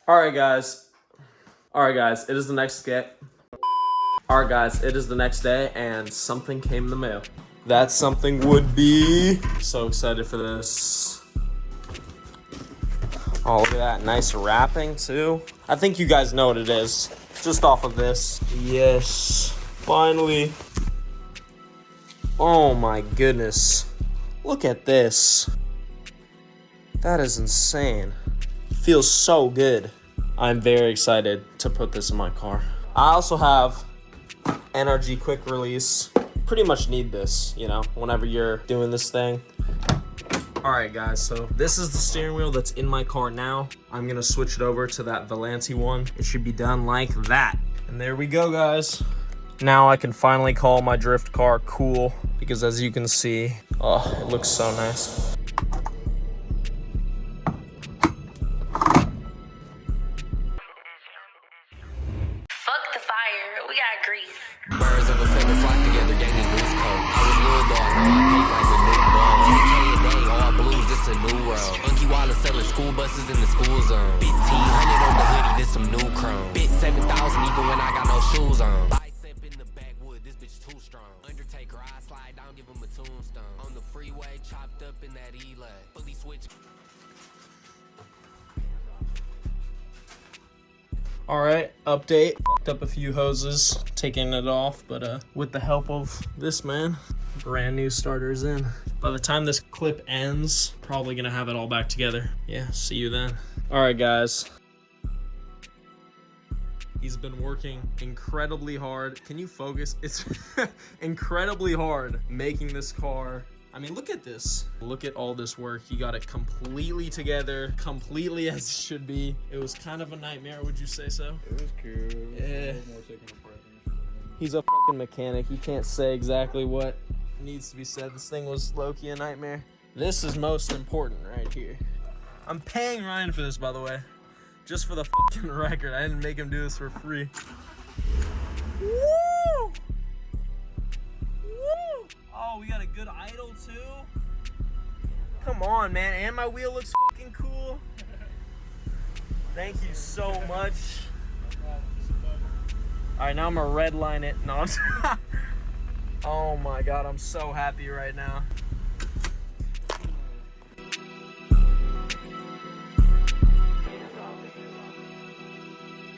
Alright guys, it is the next day and something came in the mail. That something would be... So excited for this. Oh, look at that, nice wrapping too. I think you guys know what it is, just off of this. Yes, finally. Oh my goodness, look at this. That is insane. Feels so good. I'm very excited to put this in my car. I also have NRG quick release. Pretty much need this, you know, whenever you're doing this thing. All right, guys, so this is the steering wheel that's in my car now. I'm gonna switch it over to that Valenti one. It should be done like that. And there we go, guys. Now I can finally call my drift car cool because as you can see, oh, it looks so nice. We got grease. Birds of a feather flock together, Daniel Goose coat. I was little dog, now I paint like a new ball. GK a day, all blues, this a new world. Unky Wallace selling school buses in the school zone. Bit T100 on the hoodie, this some new chrome. Bit 7,000 even when I got no shoes on. Bicep in the backwood, this bitch too strong. Undertaker, I slide down, give him a tombstone. On the freeway, chopped up in that E-lag. Fully switched. All right, update. Fucked up a few hoses, taking it off, but with the help of this man, brand new starter's in. By the time this clip ends, probably gonna have it all back together. Yeah, see you then. All right, guys. He's been working incredibly hard. Can you focus? It's incredibly hard making this car. I mean, look at this. Look at all this work. He got it completely together, completely as it should be. It was kind of a nightmare, would you say so? It was cool. Yeah. He's a fucking mechanic. He can't say exactly what needs to be said. This thing was low-key a nightmare. This is most important right here. I'm paying Ryan for this, by the way. Just for the fucking record. I didn't make him do this for free. Woo! Oh, we got a good idle too. Come on, man. And my wheel looks fucking cool. Thank you so much. All right, now I'm gonna redline it. No, oh my God, I'm so happy right now.